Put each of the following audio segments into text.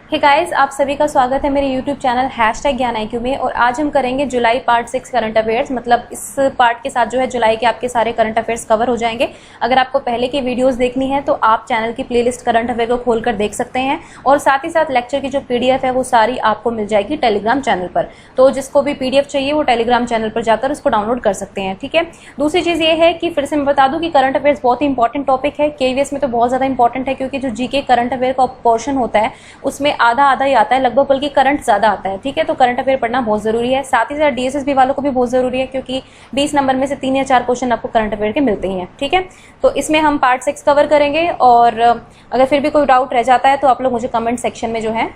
Hey guys, आप सभी का स्वागत है मेरे यूट्यूब चैनल #ज्ञान-IQ में। और आज हम करेंगे जुलाई पार्ट 6 करंट अफेयर्स। मतलब इस पार्ट के साथ जो है जुलाई के आपके सारे करंट अफेयर्स कवर हो जाएंगे। अगर आपको पहले की वीडियोस देखनी है तो आप चैनल की प्लेलिस्ट करंट अफेयर को खोलकर देख सकते हैं। और साथ ही साथ लेक्चर की जो PDF है वो सारी आपको मिल जाएगी टेलीग्राम चैनल पर। तो जिसको भी PDF चाहिए वो टेलीग्राम चैनल पर जाकर उसको डाउनलोड कर सकते हैं। ठीक है। दूसरी चीज़ ये है कि फिर से मैं बता दूँ कि करंट अफेयर्स बहुत ही इंपॉर्टेंट टॉपिक है। KVS में तो बहुत ज़्यादा इंपॉर्टेंट है, क्योंकि जो GK करंट अफेयर का पोर्शन होता है उसमें आधा ही आता है लगभग, बल्कि करंट ज्यादा आता है। ठीक है। तो करंट अफेयर पढ़ना बहुत जरूरी है। साथ ही साथ DSSB वालों को भी बहुत जरूरी है, क्योंकि 20 नंबर में से 3 या 4 क्वेश्चन आपको करंट अफेयर के मिलते ही हैं। ठीक है। तो इसमें हम पार्ट 6 कवर करेंगे। और अगर फिर भी कोई डाउट रह जाता है तो आप लोग मुझे कमेंट सेक्शन में जो है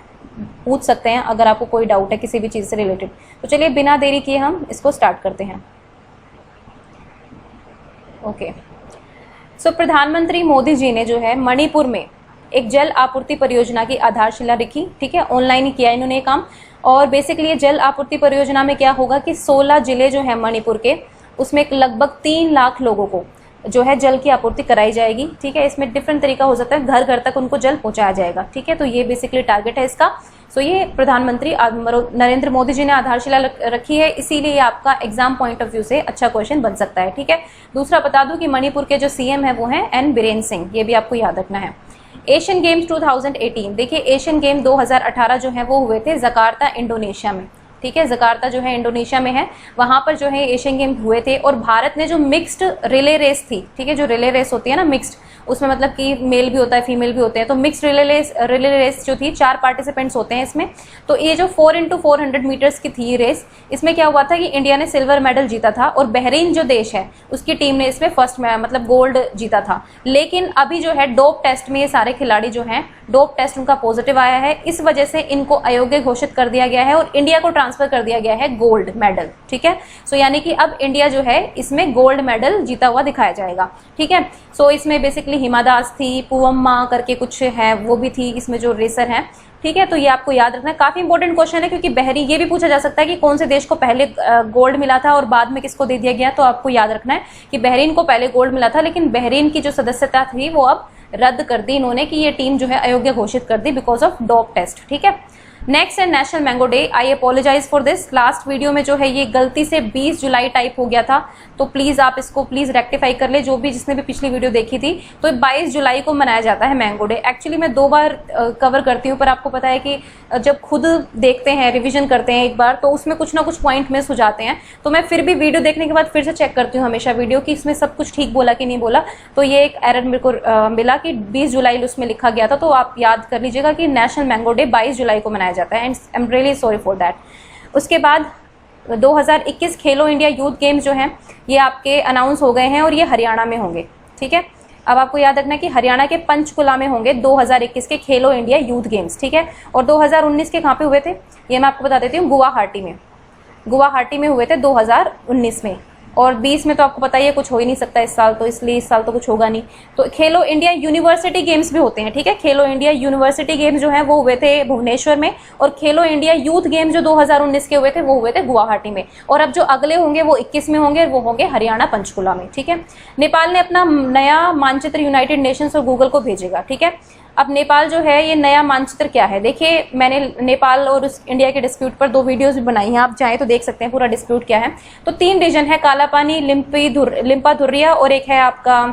पूछ सकते हैं, अगर आपको कोई डाउट है किसी भी चीज से रिलेटेड। तो चलिए बिना देरी किए हम इसको स्टार्ट करते हैं। ओके। सो प्रधानमंत्री मोदी जी ने जो है मणिपुर में एक जल आपूर्ति परियोजना की आधारशिला रखी। ठीक है। ऑनलाइन ही किया इन्होंने काम। और बेसिकली ये जल आपूर्ति परियोजना में क्या होगा कि 16 जिले जो है मणिपुर के, उसमें लगभग 3 लाख लोगों को जो है जल की आपूर्ति कराई जाएगी। ठीक है। इसमें डिफरेंट तरीका हो सकता है, घर घर तक उनको जल पहुंचाया जाएगा। ठीक है। तो ये बेसिकली टारगेट है इसका। सो ये प्रधानमंत्री नरेंद्र मोदी जी ने आधारशिला रखी है, इसीलिए आपका एग्जाम पॉइंट ऑफ व्यू से अच्छा क्वेश्चन बन सकता है। ठीक है। दूसरा बता दूं कि मणिपुर के जो CM है वो है N बीरेन सिंह। ये भी आपको याद रखना है। एशियन गेम्स 2018, देखिए एशियन गेम 2018 जो है वो हुए थे जकार्ता इंडोनेशिया में। ठीक है। जकार्ता जो है इंडोनेशिया में है, वहां पर जो है एशियन गेम हुए थे। और भारत ने जो मिक्स्ड रिले रेस थी, ठीक है, जो रिले रेस होती है ना मिक्स्ड, उसमें मतलब कि मेल भी होता है फीमेल भी होते हैं। तो मिक्स्ड रिले रेस जो थी, 4 पार्टिसिपेंट्स होते हैं इसमें। तो ये जो 4x400 मीटर्स की थी रेस, इसमें क्या हुआ था कि इंडिया ने सिल्वर मेडल जीता था। और बहरीन जो देश है उसकी टीम ने इसमें फर्स्ट मतलब गोल्ड जीता था। लेकिन अभी जो है डोप टेस्ट में ये सारे खिलाड़ी जो हैं, डोप टेस्ट उनका पॉजिटिव आया है। इस वजह से इनको अयोग्य घोषित कर दिया गया है और इंडिया को ट्रांसफर कर दिया गया है गोल्ड मेडल। ठीक है। सो यानी कि अब इंडिया जो है इसमें गोल्ड मेडल जीता हुआ दिखाया जाएगा। ठीक है। सो इसमें बेसिकली हिमा दास थी, पूवम्मा करके कुछ है वो भी थी इसमें जो रेसर हैं। ठीक है। तो ये आपको याद रखना है, काफी इंपॉर्टेंट क्वेश्चन है, क्योंकि बहरीन, ये भी पूछा जा सकता है कि कौन से देश को पहले गोल्ड मिला था और बाद में किसको दे दिया गया। तो आपको याद रखना है कि बहरीन को पहले गोल्ड मिला था, लेकिन बहरीन की जो सदस्यता थी वो अब रद्द कर दी इन्होंने, कि ये टीम जो है अयोग्य घोषित कर दी बिकॉज ऑफ डोप टेस्ट। ठीक है। नेक्स्ट है national mango day. I apologise for this. Last video में जो है ये गलती से 20 जुलाई टाइप हो गया था, तो प्लीज आप इसको प्लीज रेक्टिफाई कर ले, जो भी जिसने भी पिछली वीडियो देखी थी। तो 22 जुलाई को मनाया जाता है मैंगो डे। एक्चुअली मैं 2 बार कवर करती हूँ, पर आपको पता है कि जब खुद देखते हैं, रिविजन करते हैं एक बार, तो उसमें कुछ ना कुछ पॉइंट मिस हो जाते हैं। तो मैं फिर भी वीडियो देखने के बाद फिर से चेक करती हूँ हमेशा वीडियो की इसमें सब कुछ ठीक बोला कि नहीं बोला। तो ये एक एरर मेरे को मिला कि 20 जुलाई उसमें लिखा गया था। तो आप याद कर लीजिएगा कि नेशनल मैंगो डे 22 जुलाई को मनाया जाता है। And really sorry for that. उसके बाद 2021 खेलो इंडिया यूथ गेम्स जो हैं ये आपके अनाउंस हो गए हैं और ये हरियाणा में होंगे। ठीक है। अब आपको याद रखना है कि हरियाणा के पंचकुला में होंगे 2021 के खेलो इंडिया यूथ गेम्स। ठीक है। और 2019 के कहाँ पे हुए थे ये मैं आपको बता देती हूँ। गुवाहाटी में हुए थे 2019 में। और 20 में तो आपको पता ही है कुछ हो ही नहीं सकता इस साल, तो इसलिए इस साल तो कुछ होगा नहीं। तो खेलो इंडिया यूनिवर्सिटी गेम्स भी होते हैं। ठीक है। खेलो इंडिया यूनिवर्सिटी गेम्स जो है वो हुए थे भुवनेश्वर में। और खेलो इंडिया यूथ गेम्स जो 2019 के हुए थे वो हुए थे गुवाहाटी में। और अब जो अगले होंगे वो 21 में होंगे, वो होंगे हरियाणा पंचकुला में। ठीक है। नेपाल ने अपना नया मानचित्र यूनाइटेड नेशंस और गूगल को भेजेगा। ठीक है। अब नेपाल जो है ये नया मानचित्र क्या है, देखिए मैंने नेपाल और इंडिया के डिस्प्यूट पर 2 वीडियोस भी बनाई हैं, आप चाहें तो देख सकते हैं पूरा डिस्प्यूट क्या है। तो 3 रीजन है, कालापानी, लिम्पाधुरिया और एक है आपका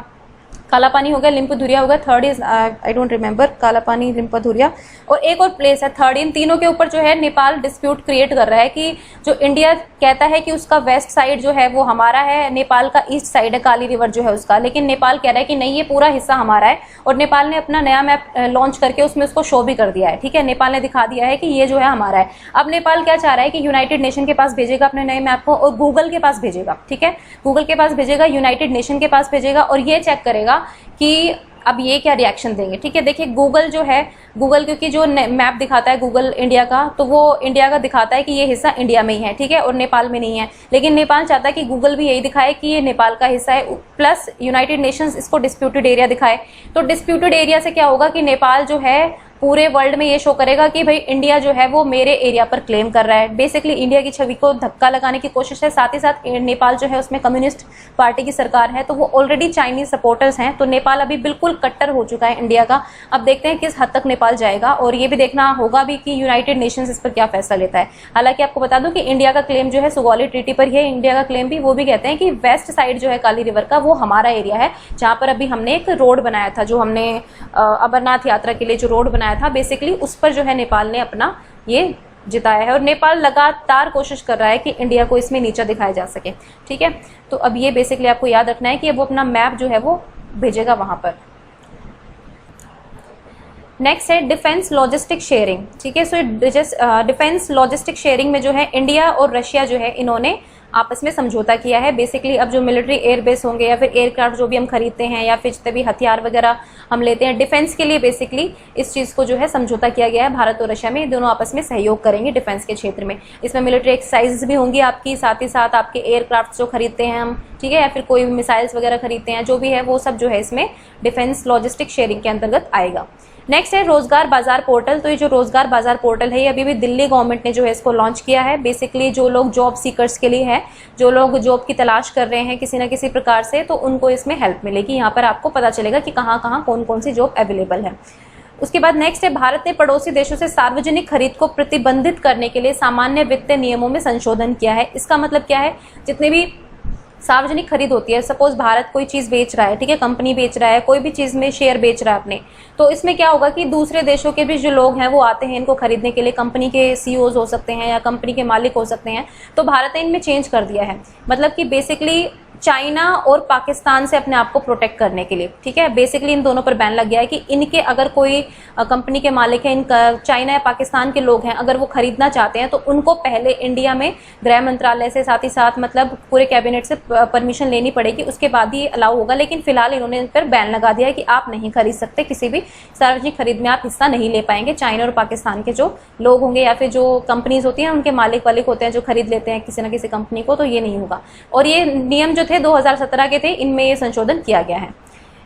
कालापानी हो गया, लिम्पाधुरिया हो गया, third is I don't remember, Kalapani, Limpiyadhura और एक और प्लेस है थर्ड। इन तीनों के ऊपर जो है नेपाल डिस्प्यूट क्रिएट कर रहा है कि जो इंडिया कहता है कि उसका वेस्ट साइड जो है वो हमारा है, नेपाल का ईस्ट साइड है काली रिवर जो है उसका, लेकिन नेपाल कह रहा है कि नहीं ये पूरा हिस्सा हमारा है। और नेपाल ने अपना नया मैप लॉन्च करके उसमें उसको शो भी कर दिया है। ठीक है। नेपाल ने दिखा दिया है कि ये जो है हमारा है। अब नेपाल क्या चाह रहा है कि यूनाइटेड नेशन के पास भेजेगा अपने नए मैप को और गूगल के पास भेजेगा। ठीक है। गूगल के पास भेजेगा, यूनाइटेड नेशन के पास भेजेगा और ये चेक करेगा कि अब ये क्या रिएक्शन देंगे। ठीक है। देखिए गूगल जो है, गूगल क्योंकि जो मैप दिखाता है गूगल इंडिया का, तो वो इंडिया का दिखाता है कि ये हिस्सा इंडिया में ही है। ठीक है। और नेपाल में नहीं है। लेकिन नेपाल चाहता है कि गूगल भी यही दिखाए कि ये नेपाल का हिस्सा है, प्लस यूनाइटेड नेशंस इसको डिस्प्यूटेड एरिया दिखाए। तो डिस्प्यूटेड एरिया से क्या होगा कि नेपाल जो है पूरे वर्ल्ड में ये शो करेगा कि भाई इंडिया जो है वो मेरे एरिया पर क्लेम कर रहा है। बेसिकली इंडिया की छवि को धक्का लगाने की कोशिश है। साथ ही साथ नेपाल जो है उसमें कम्युनिस्ट पार्टी की सरकार है, तो वो ऑलरेडी चाइनीज सपोर्टर्स हैं, तो नेपाल अभी बिल्कुल कट्टर हो चुका है इंडिया का। अब देखते हैं किस हद तक नेपाल जाएगा, और ये भी देखना होगा भी कि यूनाइटेड नेशंस इस पर क्या फैसला लेता है। हालांकि आपको बता दूं कि इंडिया का क्लेम जो है सुगौली ट्रीटी पर ही है। इंडिया का क्लेम भी वो भी कहते हैं कि वेस्ट साइड जो है काली रिवर का वो हमारा एरिया है, जहां पर अभी हमने एक रोड बनाया था, जो हमने अमरनाथ यात्रा के लिए जो रोड बनाया था, बेसिकली उस पर जो है नेपाल ने अपना ये जिताया है। और नेपाल लगातार कोशिश कर रहा है कि इंडिया को इसमें नीचा दिखाया जा सके। ठीक है, तो अब ये बेसिकली आपको याद रखना है कि वो अपना मैप जो है वो भेजेगा वहां पर। नेक्स्ट है डिफेंस लॉजिस्टिक शेयरिंग। ठीक है, सो डिफेंस लॉजिस्टिक शेयरिंग में जो है इंडिया और रशिया जो है इन्होंने आपस में समझौता किया है। बेसिकली अब जो मिलिट्री एयरबेस होंगे या फिर एयरक्राफ्ट जो भी हम खरीदते हैं या फिर जितने भी हथियार वगैरह हम लेते हैं डिफेंस के लिए, बेसिकली इस चीज को जो है समझौता किया गया है। भारत और रशिया में दोनों आपस में सहयोग करेंगे डिफेंस के क्षेत्र में। इसमें मिलिट्री एक्सरसाइज भी होंगी आपकी, साथ ही साथ आपके एयरक्राफ्ट जो खरीदते हैं हम, ठीक है, या फिर कोई भी मिसाइल्स वगैरह खरीदते हैं, जो भी है वो सब जो है इसमें डिफेंस लॉजिस्टिक शेयरिंग के अंतर्गत आएगा। नेक्स्ट है रोजगार बाजार पोर्टल। तो ये जो रोजगार बाजार पोर्टल है ये अभी भी दिल्ली गवर्नमेंट ने जो है इसको लॉन्च किया है। बेसिकली जो लोग जॉब सीकर्स के लिए है, जो लोग जॉब की तलाश कर रहे हैं किसी न किसी प्रकार से, तो उनको इसमें हेल्प मिलेगी। यहाँ पर आपको पता चलेगा कि कहाँ कहाँ कौन कौन सी जॉब अवेलेबल है। उसके बाद नेक्स्ट है भारत ने पड़ोसी देशों से सार्वजनिक खरीद को प्रतिबंधित करने के लिए सामान्य वित्तीय नियमों में संशोधन किया है। इसका मतलब क्या है, जितने भी सार्वजनिक खरीद होती है, सपोज भारत कोई चीज बेच रहा है, ठीक है, कंपनी बेच रहा है, कोई भी चीज में शेयर बेच रहा है अपने, तो इसमें क्या होगा कि दूसरे देशों के भी जो लोग हैं वो आते हैं इनको खरीदने के लिए। कंपनी के सीईओज हो सकते हैं या कंपनी के मालिक हो सकते हैं, तो भारत ने इनमें चेंज कर दिया है। मतलब कि बेसिकली चाइना और पाकिस्तान से अपने आप को प्रोटेक्ट करने के लिए, ठीक है, बेसिकली इन दोनों पर बैन लग गया है कि इनके अगर कोई कंपनी के मालिक है, इनका चाइना या पाकिस्तान के लोग हैं, अगर वो खरीदना चाहते हैं तो उनको पहले इंडिया में गृह मंत्रालय से साथ ही साथ मतलब पूरे कैबिनेट से परमिशन लेनी पड़ेगी, उसके बाद ही अलाउ होगा। लेकिन फिलहाल इन्होंने इन पर बैन लगा दिया है कि आप नहीं खरीद सकते, किसी भी सार्वजनिक खरीद में आप हिस्सा नहीं ले पाएंगे। चाइना और पाकिस्तान के जो लोग होंगे या फिर जो कंपनीज होती हैं उनके मालिक वालिक होते हैं जो खरीद लेते हैं किसी न किसी कंपनी को, तो ये नहीं होगा। और ये नियम जो थे 2017 के थे, इनमें ये संशोधन किया गया है।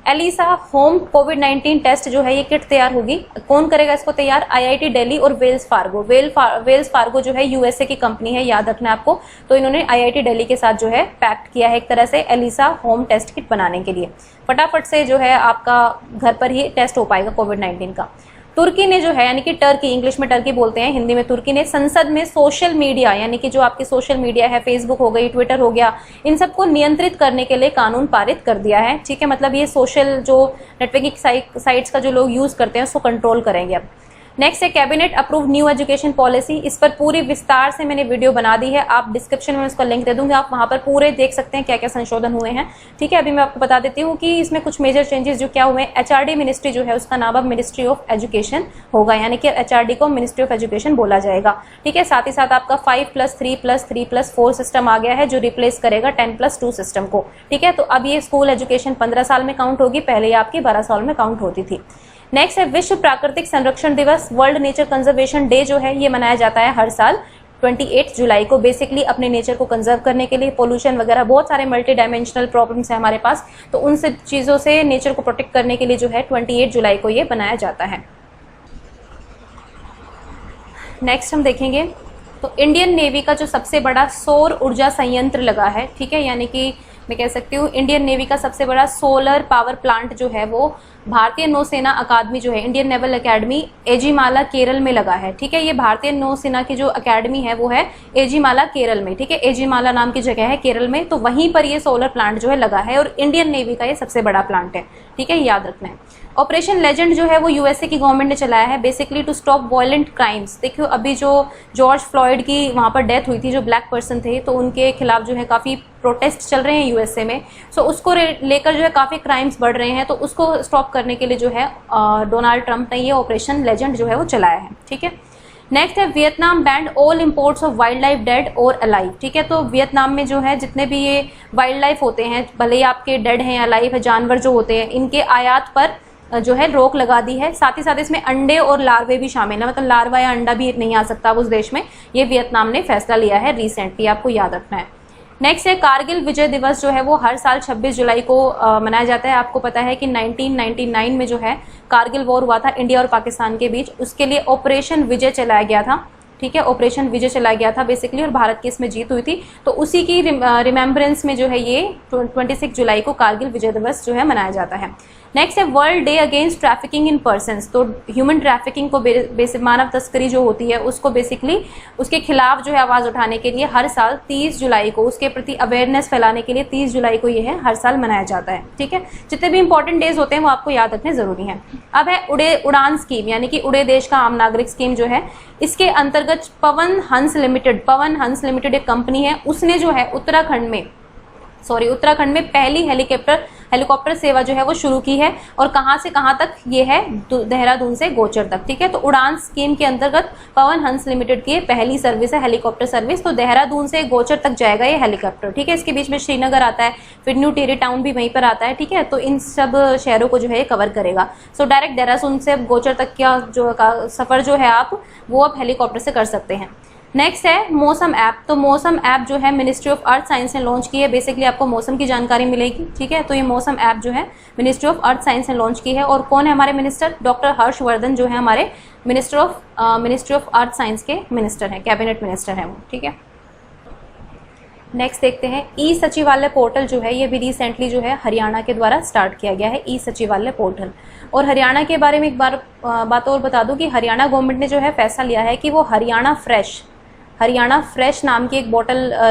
एलिसा होम कोविड-19 टेस्ट जो है ये किट तैयार होगी। कौन करेगा इसको तैयार? आईआईटी दिल्ली और वेल्स फार्गो। वेल्स फार्गो जो है यूएसए की कंपनी है, याद रखना आपको। तो इन्होंने आईआईटी दिल्ली के साथ जो है पैक्ट किया है एक तरह से एलिसा होम टेस्ट किट बनाने के लिए। फटाफट से जो है आपका घर पर ही टेस्ट हो पाएगा कोविड-19 का। तुर्की ने जो है, यानी कि टर्की, इंग्लिश में टर्की बोलते हैं, हिंदी में तुर्की ने संसद में सोशल मीडिया, यानी कि जो आपकी सोशल मीडिया है, फेसबुक हो गई, ट्विटर हो गया, इन सबको नियंत्रित करने के लिए कानून पारित कर दिया है। ठीक है, मतलब ये सोशल जो नेटवर्किंग साइट्स का जो लोग यूज करते हैं उसको कंट्रोल करेंगे अब। नेक्स्ट है cabinet approve new education policy. इस पर पूरी विस्तार से मैंने वीडियो बना दी है, आप डिस्क्रिप्शन में उसका लिंक दे दूंगी, आप वहां पर पूरे देख सकते हैं क्या क्या संशोधन हुए हैं। ठीक है, अभी मैं आपको बता देती हूँ कि इसमें कुछ मेजर चेंजेस जो क्या हुए हैं। एचआरडी मिनिस्ट्री जो है उसका नाम अब मिनिस्ट्री ऑफ एजुकेशन होगा, यानी कि एचआरडी को मिनिस्ट्री ऑफ एजुकेशन बोला जाएगा। ठीक है, साथ ही साथ आपका 5+3+3+4 सिस्टम आ गया है जो रिप्लेस करेगा 10+2 सिस्टम को। ठीक है, तो अब ये स्कूल एजुकेशन 15 साल में काउंट होगी, पहले ये आपकी 12 साल में काउंट होती थी। नेक्स्ट है विश्व प्राकृतिक संरक्षण दिवस। वर्ल्ड नेचर कंजर्वेशन डे जो है ये मनाया जाता है हर साल 28 जुलाई को, बेसिकली अपने नेचर को कंजर्व करने के लिए। पोल्यूशन वगैरह बहुत सारे मल्टी डायमेंशनल प्रॉब्लम्स हैं हमारे पास, तो उन सब चीजों से नेचर को प्रोटेक्ट करने के लिए जो है 28 जुलाई को ये बनाया जाता है। नेक्स्ट हम देखेंगे तो इंडियन नेवी का जो सबसे बड़ा सौर ऊर्जा संयंत्र लगा है, ठीक है, यानी कि मैं कह सकती हूँ इंडियन नेवी का सबसे बड़ा सोलर पावर प्लांट जो है वो भारतीय नौसेना अकादमी जो है, इंडियन नेवल अकेडमी एजीमाला केरल में लगा है। ठीक है, ये भारतीय नौसेना की जो अकेडमी है वो है एजीमाला केरल में। ठीक है, एजीमाला नाम की जगह है केरल में, तो वहीं पर ये सोलर प्लांट जो है लगा है और इंडियन नेवी का ये सबसे बड़ा प्लांट है। ठीक है, याद रखना है। ऑपरेशन लेजेंड जो है वो यूएसए की गवर्नमेंट ने चलाया है, basically to stop violent crimes. देखियो अभी जो जॉर्ज फ्लॉयड की वहां पर डेथ हुई थी, जो ब्लैक पर्सन थे, तो उनके खिलाफ जो है काफी प्रोटेस्ट चल रहे हैं यूएसए में, सो उसको लेकर जो है काफी क्राइम्स बढ़ रहे हैं, तो उसको स्टॉप करने के लिए जो है डोनाल्ड ट्रंप ने ये ऑपरेशन लेजेंड जो है वो चलाया है। ठीक है, नेक्स्ट है Vietnam band all imports of wild life dead और अलाइव। ठीक है, तो वियतनाम में जो है जितने भी ये वाइल्ड लाइफ होते हैं, भले ही आपके डेड हैं या अलाइव है, जानवर जो होते हैं, इनके आयात पर जो है रोक लगा दी है। साथ ही साथ इसमें अंडे और लार्वे भी शामिल है, मतलब लार्वा या अंडा भी नहीं आ सकता उस देश में। ये वियतनाम ने फैसला लिया है रिसेंटली, आपको याद रखना है। नेक्स्ट है कारगिल विजय दिवस जो है वो हर साल 26 जुलाई को मनाया जाता है। आपको पता है कि 1999 में जो है कारगिल वॉर हुआ था इंडिया और पाकिस्तान के बीच, उसके लिए ऑपरेशन विजय चलाया गया था, ठीक है, ऑपरेशन विजय चलाया गया था बेसिकली, और भारत की इसमें जीत हुई थी। तो उसी की रिमेम्बरेंस में जो है ये 26 जुलाई को कारगिल विजय दिवस जो है मनाया जाता है। नेक्स्ट है world day against trafficking in persons. तो ह्यूमन ट्रैफिकिंग को बेसिक मानव तस्करी जो होती है उसको बेसिकली उसके खिलाफ जो है आवाज़ उठाने के लिए हर साल 30 जुलाई को उसके प्रति अवेयरनेस फैलाने के लिए 30 जुलाई को ये है हर साल मनाया जाता है, ठीक है। जितने भी इंपॉर्टेंट डेज होते हैं वो आपको याद रखने जरूरी हैं। अब है उड़ान स्कीम, यानी कि उड़े देश का आम नागरिक स्कीम जो है, इसके अंतर्गत पवन हंस लिमिटेड एक कंपनी है, उसने जो है उत्तराखंड में पहली हेलीकॉप्टर सेवा जो है वो शुरू की है। और कहां से कहां तक ये है, देहरादून से गोचर तक, ठीक है। तो उड़ान स्कीम के अंतर्गत पवन हंस लिमिटेड की पहली सर्विस है हेलीकॉप्टर सर्विस। तो देहरादून से गोचर तक जाएगा ये हेलीकॉप्टर, ठीक है। इसके बीच में श्रीनगर आता है, फिर न्यू टिहरी टाउन भी वहीं पर आता है, ठीक है। तो इन सब शहरों को जो है कवर करेगा। सो डायरेक्ट देहरादून से गोचर तक का जो सफर जो है आप वो अब हेलीकॉप्टर से कर सकते हैं। नेक्स्ट है मौसम ऐप। तो मौसम ऐप जो है मिनिस्ट्री ऑफ अर्थ साइंस ने लॉन्च की है, बेसिकली आपको मौसम की जानकारी मिलेगी, ठीक है। तो ये मौसम ऐप जो है मिनिस्ट्री ऑफ अर्थ साइंस ने लॉन्च की है। और कौन है हमारे मिनिस्टर? डॉक्टर हर्षवर्धन जो है हमारे मिनिस्ट्री ऑफ अर्थ साइंस के मिनिस्टर हैं, कैबिनेट मिनिस्टर हैं वो, ठीक है। नेक्स्ट देखते हैं ई सचिवालय पोर्टल जो है ये भी रिसेंटली जो है हरियाणा के द्वारा स्टार्ट किया गया है, ई सचिवालय पोर्टल। और हरियाणा के बारे में एक बात और बता दूं कि हरियाणा गवर्नमेंट ने जो है फैसला लिया है कि वो हरियाणा फ्रेश नाम की एक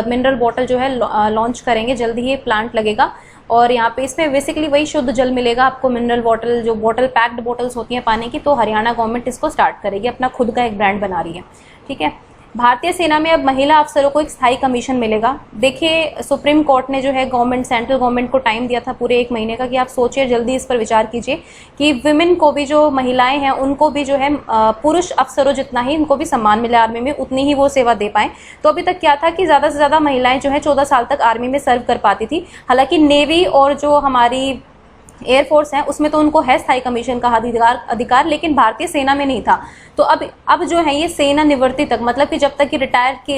मिनरल बॉटल जो है लॉन्च करेंगे, जल्दी ही प्लांट लगेगा। और यहाँ पे इसमें बेसिकली वही शुद्ध जल मिलेगा आपको, मिनरल बॉटल, जो पैक्ड बॉटल्स होती हैं पानी की। तो हरियाणा गवर्नमेंट इसको स्टार्ट करेगी, अपना खुद का एक ब्रांड बना रही है, ठीक है। भारतीय सेना में अब महिला अफसरों को एक स्थायी कमीशन मिलेगा। देखिए सुप्रीम कोर्ट ने जो है सेंट्रल गवर्नमेंट को टाइम दिया था पूरे 1 महीने का कि आप सोचिए, जल्दी इस पर विचार कीजिए कि विमेन को भी, जो महिलाएं हैं उनको भी जो है पुरुष अफसरों जितना ही उनको भी सम्मान मिले आर्मी में, उतनी ही वो सेवा दे पाएं। तो अभी तक क्या था कि ज़्यादा से ज़्यादा महिलाएं जो है 14 साल तक आर्मी में सर्व कर पाती थी। हालांकि नेवी और जो हमारी एयरफोर्स है उसमें तो उनको है स्थायी कमीशन का अधिकार, लेकिन भारतीय सेना में नहीं था। तो अब जो है ये सेना निवृत्ति तक, मतलब कि जब तक कि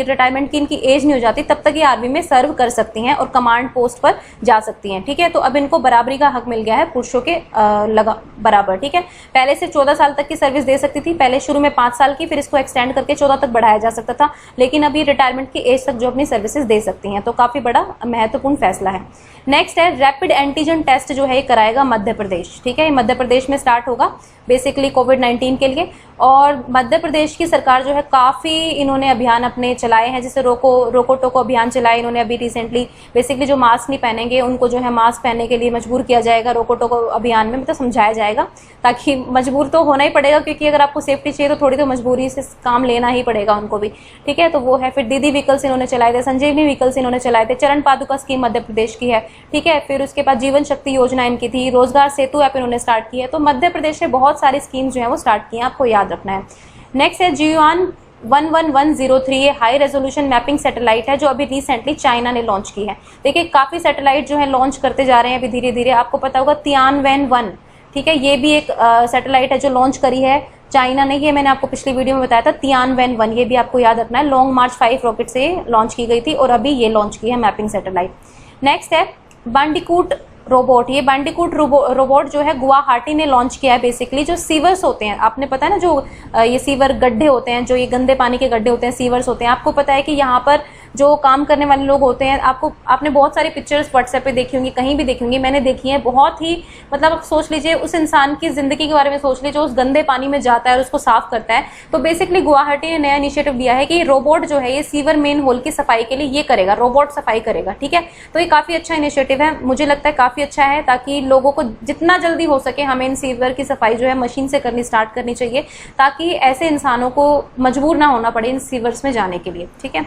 रिटायरमेंट की इनकी एज नहीं हो जाती तब तक ये आर्मी में सर्व कर सकती हैं और कमांड पोस्ट पर जा सकती हैं, ठीक है। तो अब इनको बराबरी का हक मिल गया है पुरुषों के बराबर, ठीक है। पहले से 14 साल तक की सर्विस दे सकती थी, पहले शुरू में 5 साल की, फिर इसको एक्सटेंड करके 14 तक बढ़ाया जा सकता था, लेकिन अभी रिटायरमेंट की एज तक जो अपनी सर्विसेज दे सकती हैं। तो काफी बड़ा महत्वपूर्ण फैसला है। नेक्स्ट है रैपिड एंटीजन टेस्ट जो है कराएगा मध्य प्रदेश, ठीक है। ये मध्य प्रदेश में स्टार्ट होगा बेसिकली कोविड-19 के लिए। और मध्य प्रदेश की सरकार जो है काफ़ी इन्होंने अभियान अपने चलाए हैं, जैसे रोको टोको अभियान चलाए इन्होंने अभी रिसेंटली। बेसिकली जो मास्क नहीं पहनेंगे उनको जो है मास्क पहनने के लिए मजबूर किया जाएगा रोको टोको अभियान में, मतलब समझाया जाएगा, ताकि मजबूर तो होना ही पड़ेगा, क्योंकि अगर आपको सेफ्टी चाहिए तो थोड़ी तो मजबूरी से काम लेना ही पड़ेगा उनको भी, ठीक है। तो वो है। फिर दीदी व्हीकल्स इन्होंने चलाए थे, संजीवनी व्हीकल्स इन्होंने चलाए थे, चरण पादुका स्कीम मध्य प्रदेश की है, ठीक है। फिर उसके बाद जीवन शक्ति योजना इनकी थी, रोजगार सेतु ऐप इन्होंने स्टार्ट की है। तो मध्य प्रदेश में बहुत सारी स्कीम्स जो है वो स्टार्ट की हैं, आपको याद रखना है। नेक्स्ट है जियोआन 11103, ये हाई रेजोल्यूशन मैपिंग सैटेलाइट है जो अभी रिसेंटली चाइना ने लॉन्च की है। देखिए काफी सैटेलाइट जो है लॉन्च करते जा रहे हैं अभी धीरे धीरे। आपको पता होगा तियानवेन-1, ठीक है, ये भी एक सैटेलाइट है जो लॉन्च करी है चाइना ने, ये मैंने आपको पिछली वीडियो में बताया था। तियानवेन-1 ये भी आपको याद रखना है, लॉन्ग मार्च 5 रॉकेट से लॉन्च की गई थी और अभी ये लॉन्च की है मैपिंग सैटेलाइट। नेक्स्ट है बांडीकूट रोबोट। ये बांडीकूट रोबोट जो है गुवाहाटी ने लॉन्च किया है। बेसिकली जो सीवर्स होते हैं, आपने पता है ना, जो ये सीवर गड्ढे होते हैं, जो ये गंदे पानी के गड्ढे होते हैं, सीवर्स होते हैं। आपको पता है कि यहाँ पर जो काम करने वाले लोग होते हैं, आपने बहुत सारी पिक्चर्स व्हाट्सएप पे देखी होंगी, कहीं भी देखी होंगी, मैंने देखी है। बहुत ही मतलब आप सोच लीजिए उस इंसान की जिंदगी के बारे में सोच लीजिए जो उस गंदे पानी में जाता है और उसको साफ करता है। तो बेसिकली गुवाहाटी ने नया इनिशिएटिव लिया है कि रोबोट जो है ये सीवर मेन होल की सफाई के लिए ये करेगा, रोबोट सफाई करेगा, ठीक है। तो ये काफी अच्छा इनिशिएटिव है, मुझे लगता है काफी अच्छा है, ताकि लोगों को जितना जल्दी हो सके हमें इन सीवर की सफाई जो है मशीन से स्टार्ट करनी चाहिए, ताकि ऐसे इंसानों को मजबूर ना होना पड़े इन सीवर्स में जाने के लिए, ठीक है।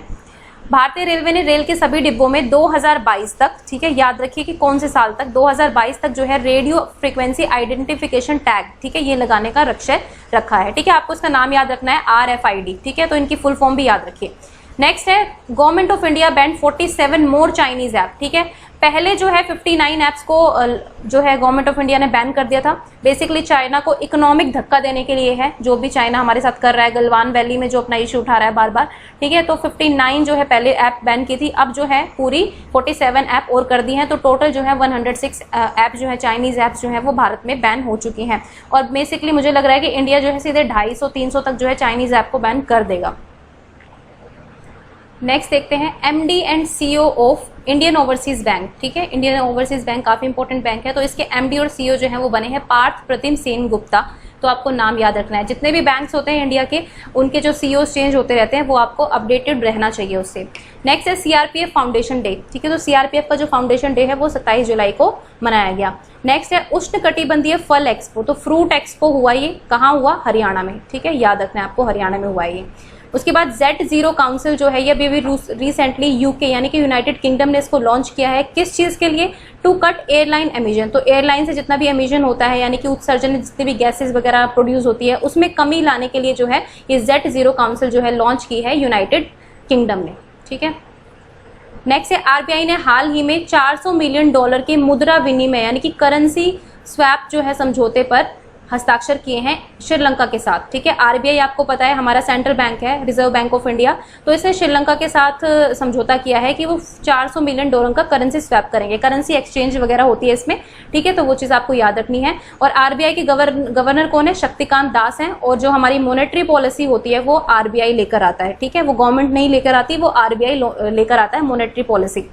भारतीय रेलवे ने रेल के सभी डिब्बों में 2022 तक, ठीक है, याद रखिए कि कौन से साल तक, 2022 तक जो है रेडियो फ्रीक्वेंसी आइडेंटिफिकेशन टैग, ठीक है, ये लगाने का लक्ष्य रखा है, ठीक है। आपको इसका नाम याद रखना है RFID, ठीक है। तो इनकी फुल फॉर्म भी याद रखिए। नेक्स्ट है government of India band 47 more Chinese app, ठीक है। पहले जो है 59 ऐप्स को जो है गवर्नमेंट ऑफ इंडिया ने बैन कर दिया था। बेसिकली चाइना को इकोनॉमिक धक्का देने के लिए है, जो भी चाइना हमारे साथ कर रहा है गलवान वैली में जो अपना इशू उठा रहा है बार बार, ठीक है। तो 59 जो है पहले ऐप बैन की थी, अब जो है पूरी 47 ऐप और कर दी हैं। तो टोटल जो है 106 ऐप जो है चाइनीज ऐप्स जो है वो भारत में बैन हो चुकी हैं। और बेसिकली मुझे लग रहा है कि इंडिया जो है सीधे 250-300 तक जो है चाइनीज ऐप को बैन कर देगा। नेक्स्ट देखते हैं MD and CEO of Indian overseas bank, ठीक है। इंडियन ओवरसीज बैंक काफी इंपॉर्टेंट बैंक है, तो इसके MD और CEO जो है वो बने हैं पार्थ प्रतिम सेन गुप्ता। तो आपको नाम याद रखना है। जितने भी बैंक्स होते हैं इंडिया के, उनके जो CEOs चेंज होते रहते हैं, वो आपको अपडेटेड रहना चाहिए उससे। नेक्स्ट है CRPF फाउंडेशन डे, ठीक है। तो CRPF का जो फाउंडेशन डे है वो 27 जुलाई को मनाया गया। नेक्स्ट है उष्णकटिबंधीय फल एक्सपो, तो फ्रूट एक्सपो हुआ, ये कहाँ हुआ? हरियाणा में, ठीक है। याद रखना है आपको, हरियाणा में हुआ ये। उसके बाद Z0 काउंसिल जो है ये अभी रिसेंटली UK यानी कि यूनाइटेड किंगडम ने इसको लॉन्च किया है। किस चीज के लिए? To cut airline emission. तो एयरलाइन से जितना भी एमिशन होता है यानी कि उत्सर्जन, जितनी भी गैसेस वगैरह प्रोड्यूस होती है, उसमें कमी लाने के लिए जो है ये Z0 काउंसिल जो है लॉन्च की है यूनाइटेड किंगडम ने, ठीक है। नेक्स्ट है RBI ने हाल ही में $400 मिलियन के मुद्रा विनिमय यानी कि करेंसी स्वैप जो है समझौते पर हस्ताक्षर किए हैं श्रीलंका के साथ, ठीक है। RBI आपको पता है हमारा सेंट्रल बैंक है, रिजर्व बैंक ऑफ इंडिया। तो इसने श्रीलंका के साथ समझौता किया है कि वो $400 मिलियन का करेंसी स्वैप करेंगे। करेंसी एक्सचेंज वगैरह होती है इसमें, ठीक है। तो वो चीज़ आपको याद रखनी है। और RBI के गवर्नर कौन है? शक्तिकांत दास हैं। और जो हमारी मॉनेटरी पॉलिसी होती है वो RBI लेकर आता है, ठीक है। वो गवर्नमेंट नहीं लेकर आती, वो RBI लेकर आता है मॉनेटरी पॉलिसी।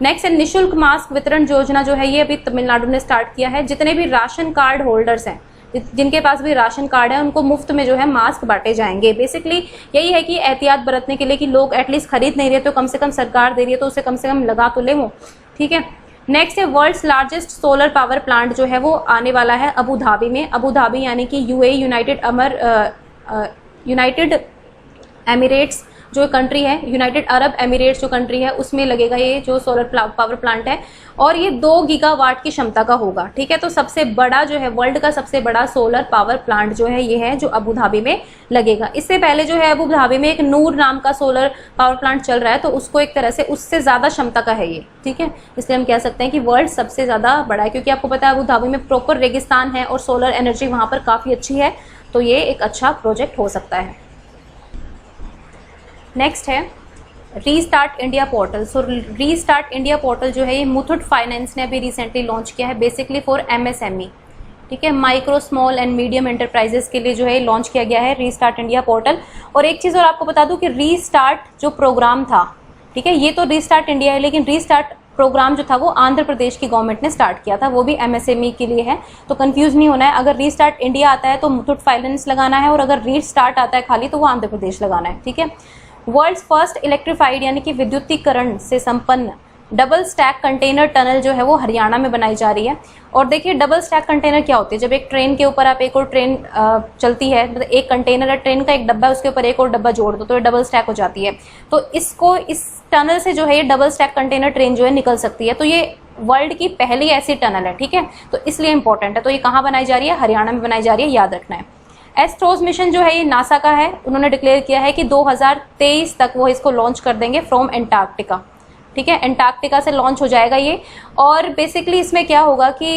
नेक्स्ट है निःशुल्क मास्क वितरण योजना जो है ये अभी तमिलनाडु ने स्टार्ट किया है। जितने भी राशन कार्ड होल्डर्स हैं, जिनके पास भी राशन कार्ड है, उनको मुफ्त में जो है मास्क बांटे जाएंगे। बेसिकली यही है कि एहतियात बरतने के लिए कि लोग एटलीस्ट खरीद नहीं रहे तो कम से कम सरकार दे रही है तो उसे कम से कम लगा तो ले वो, ठीक है। नेक्स्ट है world's largest solar power plant जो है वो आने वाला है अबू धाबी में। अबू धाबी यानी कि UAE यूनाइटेड एमिरेट्स जो कंट्री है, यूनाइटेड अरब एमिरेट्स जो कंट्री है, उसमें लगेगा ये जो सोलर पावर प्लांट है। और ये 2 गीगावाट की क्षमता का होगा, ठीक है। तो सबसे बड़ा जो है, वर्ल्ड का सबसे बड़ा सोलर पावर प्लांट जो है ये है जो अबू धाबी में लगेगा। इससे पहले जो है अबू धाबी में एक नूर नाम का सोलर पावर प्लांट चल रहा है, तो उसको एक तरह से उससे ज्यादा क्षमता का है ये, ठीक है। इसलिए हम कह सकते हैं कि वर्ल्ड सबसे ज्यादा बड़ा है, क्योंकि आपको पता है अबू धाबी में प्रॉपर रेगिस्तान है और सोलर एनर्जी वहां पर काफी अच्छी है। तो ये एक अच्छा प्रोजेक्ट हो सकता है। नेक्स्ट है रीस्टार्ट इंडिया पोर्टल। सो रीस्टार्ट इंडिया पोर्टल जो है ये मुथूट फाइनेंस ने अभी रिसेंटली लॉन्च किया है, बेसिकली फॉर MSME, ठीक है। Micro small and medium enterprises के लिए जो है लॉन्च किया गया है रीस्टार्ट इंडिया पोर्टल। और एक चीज और आपको बता दूं कि रीस्टार्ट जो प्रोग्राम था, ठीक है, ये तो रीस्टार्ट इंडिया है, लेकिन रीस्टार्ट प्रोग्राम जो था वो आंध्र प्रदेश की गवर्नमेंट ने स्टार्ट किया था, वो भी MSME के लिए है। तो कंफ्यूज नहीं होना है, अगर रीस्टार्ट इंडिया आता है तो मुथूट फाइनेंस लगाना है, और अगर रीस्टार्ट आता है खाली तो वो आंध्र प्रदेश लगाना है, ठीक है। वर्ल्ड्स फर्स्ट इलेक्ट्रीफाइड यानी कि विद्युतीकरण से संपन्न डबल स्टैक कंटेनर टनल जो है वो हरियाणा में बनाई जा रही है। और देखिए डबल स्टैक कंटेनर क्या होती है? जब एक ट्रेन के ऊपर आप एक और ट्रेन चलती है, मतलब एक कंटेनर है, ट्रेन का एक डब्बा है, उसके ऊपर एक और डब्बा जोड़ दो तो ये डबल स्टैक हो जाती है। तो इसको, इस टनल से जो है ये डबल स्टैक कंटेनर ट्रेन जो है निकल सकती है। तो ये वर्ल्ड की पहली ऐसी टनल है, ठीक है। तो इसलिए इंपॉर्टेंट है। तो ये कहाँ बनाई जा रही है? हरियाणा में बनाई जा रही है, याद रखना है। एस्ट्रोस मिशन जो है ये नासा का है। उन्होंने डिक्लेयर किया है कि 2023 तक वो इसको लॉन्च कर देंगे फ्रॉम एंटार्क्टिका, ठीक है। एंटार्क्टिका से लॉन्च हो जाएगा ये। और बेसिकली इसमें क्या होगा कि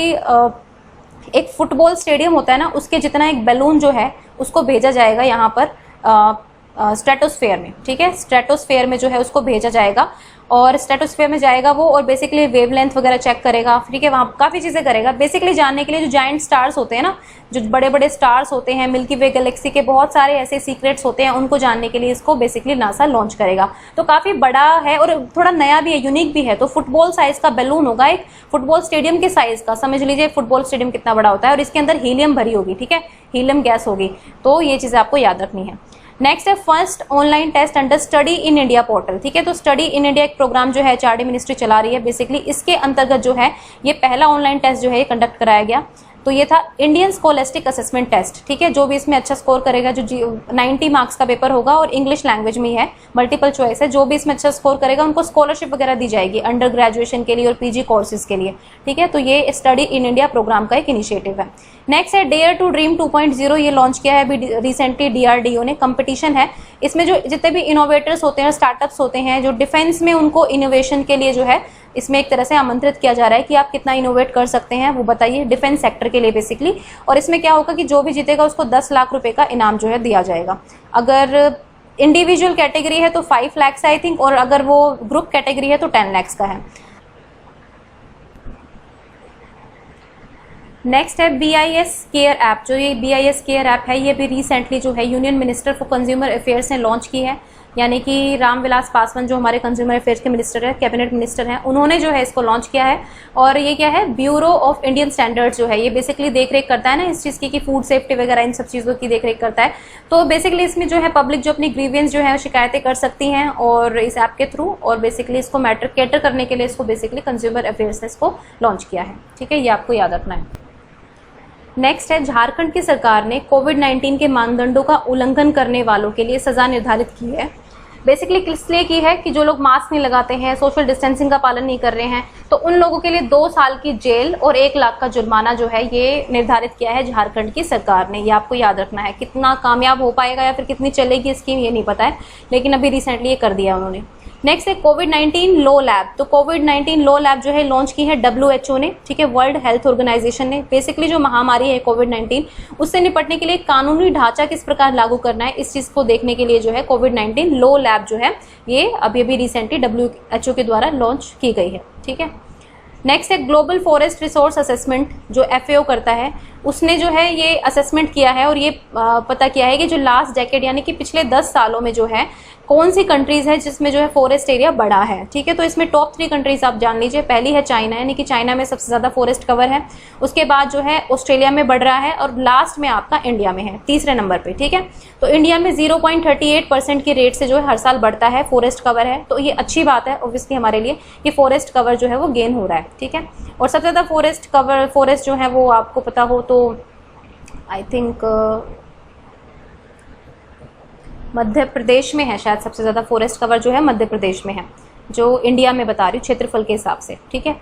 एक फुटबॉल स्टेडियम होता है ना, उसके जितना एक बैलून जो है उसको भेजा जाएगा यहाँ पर स्ट्रेटोस्फेयर में, ठीक है। स्ट्रेटोस्फेयर में जो है उसको भेजा जाएगा और स्ट्रेटोस्फेयर में जाएगा वो, और बेसिकली वेवलेंथ वगैरह चेक करेगा, ठीक है। वहाँ काफ़ी चीज़ें करेगा बेसिकली जानने के लिए। जो जायंट स्टार्स होते हैं ना, जो बड़े बड़े स्टार्स होते हैं, मिल्की वे गैलेक्सी के बहुत सारे ऐसे सीक्रेट्स होते हैं, उनको जानने के लिए इसको बेसिकली नासा लॉन्च करेगा। तो काफ़ी बड़ा है और थोड़ा नया भी है, यूनिक भी है। तो फुटबॉल साइज का बैलून होगा, एक फुटबॉल स्टेडियम के साइज का। समझ लीजिए फुटबॉल स्टेडियम कितना बड़ा होता है, और इसके अंदर हीलियम भरी होगी, ठीक है, हीलियम गैस होगी। तो ये चीज़ें आपको याद रखनी है। नेक्स्ट है first online test under study in India portal, ठीक है। तो स्टडी इन इंडिया एक प्रोग्राम जो है HRD मिनिस्ट्री चला रही है। बेसिकली इसके अंतर्गत जो है ये पहला ऑनलाइन टेस्ट जो है कंडक्ट कराया गया। तो ये था इंडियन स्कॉलेस्टिक असेसमेंट टेस्ट, ठीक है। जो भी इसमें अच्छा स्कोर करेगा, जो 90 मार्क्स का पेपर होगा और इंग्लिश लैंग्वेज में ही है, मल्टीपल चॉइस है, जो भी इसमें अच्छा स्कोर करेगा उनको स्कॉलरशिप वगैरह दी जाएगी अंडर ग्रेजुएशन के लिए और PG कोर्सेज के लिए, ठीक है। तो ये स्टडी इन इंडिया प्रोग्राम का एक इनिशिएटिव है। नेक्स्ट है डेयर टू ड्रीम 2.0, ये लॉन्च किया है अभी रिसेंटली DRDO ने। कंपटीशन है इसमें, जो जितने भी इनोवेटर्स होते हैं, स्टार्टअप्स होते हैं जो डिफेंस में, उनको इनोवेशन के लिए जो है इसमें एक तरह से आमंत्रित किया जा रहा है कि आप कितना इनोवेट कर सकते हैं, वो बताइए, डिफेंस सेक्टर के लिए बेसिकली। और इसमें क्या होगा कि जो भी जीतेगा उसको 10 लाख रुपए का इनाम जो है दिया जाएगा। अगर इंडिविजुअल कैटेगरी है तो 5 लाख आई थिंक, और अगर वो ग्रुप कैटेगरी है तो 10 लाख का है। नेक्स्ट है BIS केयर ऐप। जो ये BIS केयर ऐप है, ये भी रिसेंटली जो है union minister for consumer affairs ने लॉन्च की है, यानी कि रामविलास पासवान जो हमारे कंज्यूमर अफेयर्स के मिनिस्टर है, कैबिनेट मिनिस्टर हैं, उन्होंने जो है इसको लॉन्च किया है। और ये क्या है, ब्यूरो ऑफ इंडियन स्टैंडर्ड्स जो है, ये बेसिकली देखरेख करता है ना इस चीज़ की कि फूड सेफ्टी वगैरह इन सब चीज़ों की देखरेख करता है। तो बेसिकली इसमें जो है पब्लिक जो अपनी ग्रीवियंस जो है शिकायतें कर सकती हैं और इस ऐप के थ्रू, और बेसिकली इसको मैटर कैटर करने के लिए इसको बेसिकली कंज्यूमर अफेयर्स ने इसको लॉन्च किया है। ठीक है, ये आपको याद रखना है। नेक्स्ट है, झारखंड की सरकार ने कोविड-19 के मानदंडों का उल्लंघन करने वालों के लिए सजा निर्धारित की है। बेसिकली इसलिए की है कि जो लोग मास्क नहीं लगाते हैं, सोशल डिस्टेंसिंग का पालन नहीं कर रहे हैं, तो उन लोगों के लिए 2 साल की जेल और 1 लाख का जुर्माना जो है ये निर्धारित किया है झारखंड की सरकार ने। ये आपको याद रखना है। कितना कामयाब हो पाएगा या फिर कितनी चलेगी स्कीम ये नहीं पता है, लेकिन अभी रिसेंटली ये कर दिया उन्होंने। नेक्स्ट है कोविड-19 लॉ लैब। तो कोविड-19 लॉ लैब जो है लॉन्च की है WHO ने, ठीक है, वर्ल्ड हेल्थ ऑर्गेनाइजेशन ने। बेसिकली जो महामारी है कोविड-19, उससे निपटने के लिए कानूनी ढांचा किस प्रकार लागू करना है, इस चीज़ को देखने के लिए जो है कोविड-19 लॉ लैब जो है ये अभी रिसेंटली WHO के द्वारा लॉन्च की गई है। ठीक है। नेक्स्ट है ग्लोबल फॉरेस्ट रिसोर्स असेसमेंट, जो FAO करता है, उसने जो है ये असेसमेंट किया है और ये पता किया है कि जो लास्ट डेकेड यानी कि पिछले 10 सालों में जो है कौन सी कंट्रीज है जिसमें जो है फॉरेस्ट एरिया बढ़ा है। ठीक है, तो इसमें टॉप 3 कंट्रीज आप जान लीजिए। पहली है चाइना, यानी कि चाइना में सबसे ज्यादा फॉरेस्ट कवर है। उसके बाद जो है ऑस्ट्रेलिया में बढ़ रहा है और लास्ट में आपका इंडिया में है, तीसरे नंबर पे। ठीक है, तो इंडिया में 0.38% की रेट से जो है हर साल बढ़ता है, फॉरेस्ट कवर है। तो ये अच्छी बात है ऑब्वियसली हमारे लिए कि फॉरेस्ट कवर जो है वो गेन हो रहा है। ठीक है, और सबसे ज्यादा फॉरेस्ट जो है वो आपको पता हो तो आई थिंक मध्य प्रदेश में है, शायद सबसे ज्यादा फॉरेस्ट कवर जो है मध्य प्रदेश में है, जो इंडिया में बता रही हूँ क्षेत्रफल के हिसाब से। ठीक है।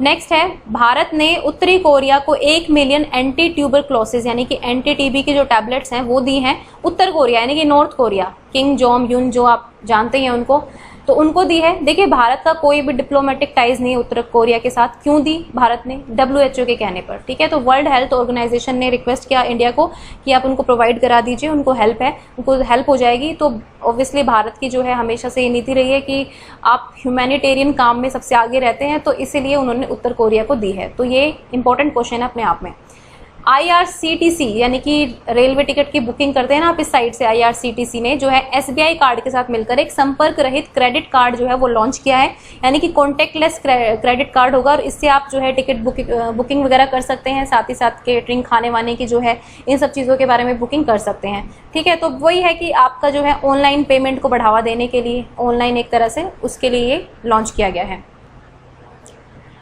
नेक्स्ट है, भारत ने उत्तरी कोरिया को 1 मिलियन एंटी ट्यूबरक्लोसिस यानी कि एंटी टीबी की जो टैबलेट्स हैं वो दी हैं। उत्तर कोरिया यानी कि नॉर्थ कोरिया, किम जोंग यून जो आप जानते हैं उनको, तो उनको दी है। देखिए भारत का कोई भी डिप्लोमेटिक टाइज नहीं है उत्तर कोरिया के साथ। क्यों दी भारत ने? WHO के कहने पर। ठीक है, तो वर्ल्ड हेल्थ ऑर्गेनाइजेशन ने रिक्वेस्ट किया इंडिया को कि आप उनको प्रोवाइड करा दीजिए, उनको हेल्प है, उनको हेल्प हो जाएगी। तो ऑब्वियसली भारत की जो है हमेशा से ये नीति रही है कि आप ह्यूमैनिटेरियन काम में सबसे आगे रहते हैं, तो इसीलिए उन्होंने उत्तर कोरिया को दी है। तो ये इंपॉर्टेंट क्वेश्चन है अपने आप में। IRCTC यानी कि रेलवे टिकट की बुकिंग करते हैं ना आप इस साइट से, IRCTC ने जो है SBI कार्ड के साथ मिलकर एक संपर्क रहित क्रेडिट कार्ड जो है वो लॉन्च किया है, यानी कि कॉन्टेक्टलेस क्रेडिट कार्ड होगा और इससे आप जो है टिकट बुकिंग वगैरह कर सकते हैं, साथ ही साथ केटरिंग, खाने वाने की जो है इन सब चीज़ों के बारे में बुकिंग कर सकते हैं। ठीक है, तो वही है कि आपका जो है ऑनलाइन पेमेंट को बढ़ावा देने के लिए, ऑनलाइन एक तरह से उसके लिए ये लॉन्च किया गया है।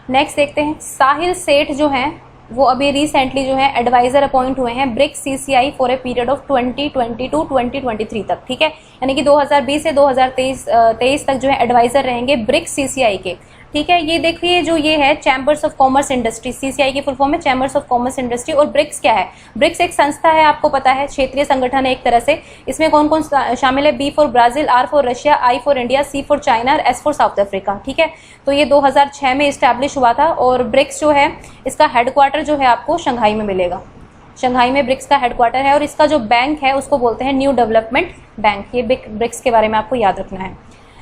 नेक्स्ट देखते हैं, साहिल सेठ जो है वो अभी रिसेंटली जो है एडवाइजर अपॉइंट हुए हैं BRICS CCI for a period of 2022-2023 तक। ठीक है, यानी कि 2020 से 2023 तक जो है एडवाइजर रहेंगे ब्रिक्स CCI के। ठीक है, ये देखिए जो ये है chambers of commerce industry, CCI की फुल फॉर्म है चैम्बर्स ऑफ कॉमर्स इंडस्ट्री। और ब्रिक्स क्या है? ब्रिक्स एक संस्था है, आपको पता है, क्षेत्रीय संगठन है एक तरह से। इसमें कौन कौन शामिल है? B for Brazil, R for Russia, I for India, C for China और S फॉर साउथ अफ्रीका। ठीक है, तो ये 2006 में इस्टेब्लिश हुआ था और ब्रिक्स जो है इसका हेडक्वार्टर जो है आपको शंघाई में मिलेगा। शंघाई में ब्रिक्स का हेडक्वार्टर है और इसका जो बैंक है उसको बोलते हैं न्यू डेवलपमेंट बैंक। ये ब्रिक्स के बारे में आपको याद रखना है।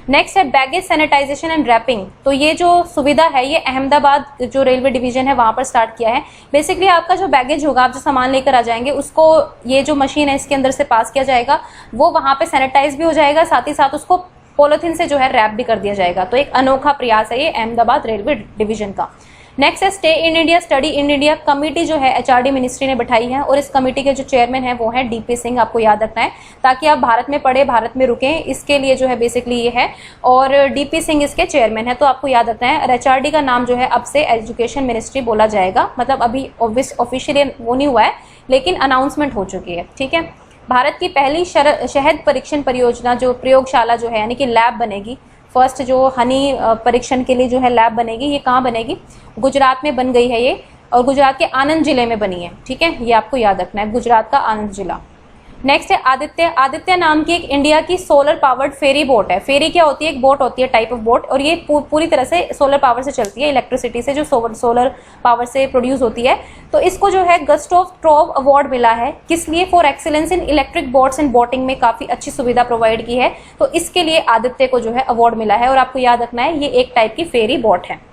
नेक्स्ट है बैगेज सैनिटाइजेशन एंड रैपिंग। तो ये जो सुविधा है ये अहमदाबाद जो रेलवे डिवीजन है वहां पर स्टार्ट किया है। बेसिकली आपका जो बैगेज होगा, आप जो सामान लेकर आ जाएंगे उसको ये जो मशीन है इसके अंदर से पास किया जाएगा, वो वहां पे सैनिटाइज भी हो जाएगा, साथ ही साथ उसको पॉलिथीन से जो है रैप भी कर दिया जाएगा। तो एक अनोखा प्रयास है ये अहमदाबाद रेलवे डिवीजन का। नेक्स्ट है stay in India study in India committee जो है HRD मिनिस्ट्री ने बैठाई है और इस कमेटी के जो चेयरमैन है वो है DP सिंह। आपको याद रखना है ताकि आप भारत में पढ़े, भारत में रुकें, इसके लिए जो है बेसिकली ये है। और DP सिंह इसके चेयरमैन है, तो आपको याद रखना है। और HRD का नाम जो है अब से एजुकेशन मिनिस्ट्री बोला जाएगा, मतलब अभी ऑफिशियली वो नहीं हुआ है लेकिन अनाउंसमेंट हो चुकी है। ठीक है, भारत की पहली शहद परीक्षण परियोजना जो प्रयोगशाला जो है यानी कि लैब बनेगी, फर्स्ट जो हनी परीक्षण के लिए जो है लैब बनेगी, ये कहाँ बनेगी? गुजरात में बन गई है ये। और गुजरात के आनंद जिले में बनी है, ठीक है, ये आपको याद रखना है, गुजरात का आनंद जिला। नेक्स्ट है आदित्य। आदित्य नाम की एक इंडिया की सोलर पावर्ड फेरी बोट है। फेरी क्या होती है? एक बोट होती है, टाइप ऑफ बोट, और ये पूरी तरह से सोलर पावर से चलती है, इलेक्ट्रिसिटी से, जो सोलर पावर से प्रोड्यूस होती है। तो इसको जो है गुस्टाव ट्रोव अवार्ड मिला है, किस लिए? For excellence in electric boats and boating में काफी अच्छी सुविधा प्रोवाइड की है, तो इसके लिए आदित्य को जो है अवार्ड मिला है। और आपको याद रखना है, ये एक टाइप की फेरी बोट है।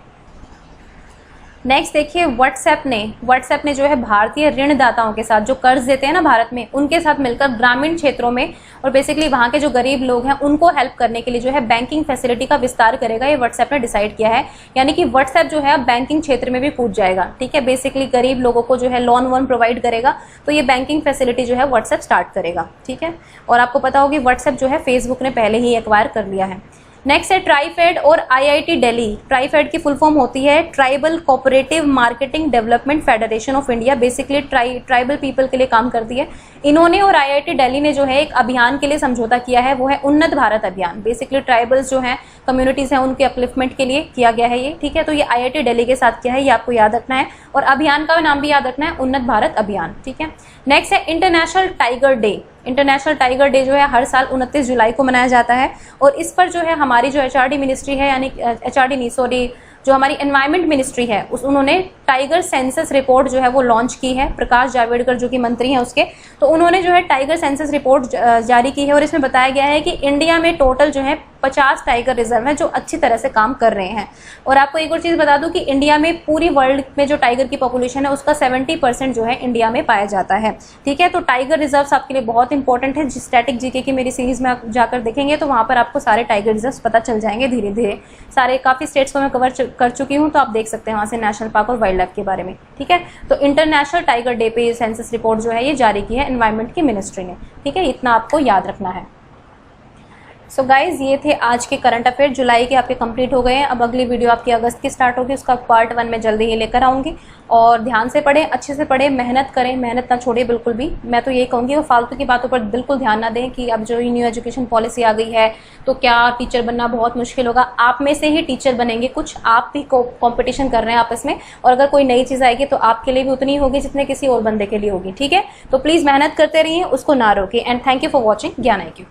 नेक्स्ट देखिए, व्हाट्सएप ने जो है भारतीय ऋणदाताओं के साथ, जो कर्ज देते हैं ना भारत में, उनके साथ मिलकर ग्रामीण क्षेत्रों में और बेसिकली वहां के जो गरीब लोग हैं उनको हेल्प करने के लिए जो है बैंकिंग फैसिलिटी का विस्तार करेगा, ये व्हाट्सएप ने डिसाइड किया है। यानी कि व्हाट्सएप जो है अब बैंकिंग क्षेत्र में भी कूद जाएगा, ठीक है, बेसिकली गरीब लोगों को जो है लोन वोन प्रोवाइड करेगा, तो ये बैंकिंग फैसिलिटी जो है व्हाट्सएप स्टार्ट करेगा, ठीक है। और आपको पता होगी व्हाट्सएप जो है फेसबुक ने पहले ही एक्वायर कर लिया है। नेक्स्ट है ट्राइफेड और आईआईटी दिल्ली। ट्राइफेड की फुल फॉर्म होती है tribal cooperative marketing development federation of India, basically tribal people के लिए काम करती है। इन्होंने और आईआईटी दिल्ली ने जो है एक अभियान के लिए समझौता किया है, वो है उन्नत भारत अभियान। बेसिकली ट्राइबल्स जो है कम्युनिटीज हैं उनके अपलिफ्टमेंट के लिए किया गया है ये, ठीक है। तो ये आईआईटी दिल्ली के साथ किया है, ये आपको याद रखना है, और अभियान का नाम भी याद रखना है, उन्नत भारत अभियान, ठीक है। नेक्स्ट है international tiger day. International tiger day जो है हर साल 29 जुलाई को मनाया जाता है, और इस पर जो है हमारी जो एचआरडी मिनिस्ट्री है, यानी एचआरडी नहीं सॉरी, जो हमारी एनवायरमेंट मिनिस्ट्री है, उन्होंने टाइगर सेंसस रिपोर्ट जो है वो लॉन्च की है। प्रकाश जावड़ेकर जो कि मंत्री हैं उसके, तो उन्होंने जो है टाइगर सेंसस रिपोर्ट जारी की है, और इसमें बताया गया है कि इंडिया में टोटल जो है 50 टाइगर रिजर्व हैं जो अच्छी तरह से काम कर रहे हैं। और आपको एक और चीज बता दूं कि इंडिया में पूरी वर्ल्ड में जो टाइगर की पॉपुलेशन है उसका 70% जो है इंडिया में पाया जाता है, ठीक है। तो टाइगर रिजर्व्स आपके लिए बहुत इंपॉर्टेंट है। स्टैटिक जीके की मेरी सीरीज में आप जाकर देखेंगे तो वहां पर आपको सारे टाइगर रिजर्व्स पता चल जाएंगे धीरे धीरे। सारे काफी स्टेट्स को मैं कवर कर चुकी हूँ, तो आप देख सकते हैं वहां से नेशनल पार्क और वाइल्ड लाइफ के बारे में, ठीक है। तो इंटरनेशनल टाइगर डे पे सेंसस रिपोर्ट जो है ये जारी की है एनवायरमेंट की मिनिस्ट्री ने, ठीक है, इतना आपको याद रखना है। सो गाइज, ये थे आज के करंट अफेयर। जुलाई के आपके कंप्लीट हो गए हैं। अब अगली वीडियो आपकी अगस्त की स्टार्ट होगी, उसका पार्ट 1 में जल्दी ही लेकर आऊंगी। और ध्यान से पढ़ें, अच्छे से पढ़ें, मेहनत करें, मेहनत ना छोड़िए बिल्कुल भी। मैं तो यही कहूँगी, वो फालतू की बातों पर बिल्कुल ध्यान ना दें कि अब जो न्यू एजुकेशन पॉलिसी आ गई है तो क्या टीचर बनना बहुत मुश्किल होगा। आप में से ही टीचर बनेंगे कुछ, आप भी कॉम्पिटिशन कर रहे हैं आपस में, और अगर कोई नई चीज़ आएगी तो आपके लिए भी उतनी होगी जितने किसी और बंदे के लिए होगी, ठीक है। तो प्लीज़ मेहनत करते रहिए, उसको ना रोकें। And thank you for watching ज्ञान IQ।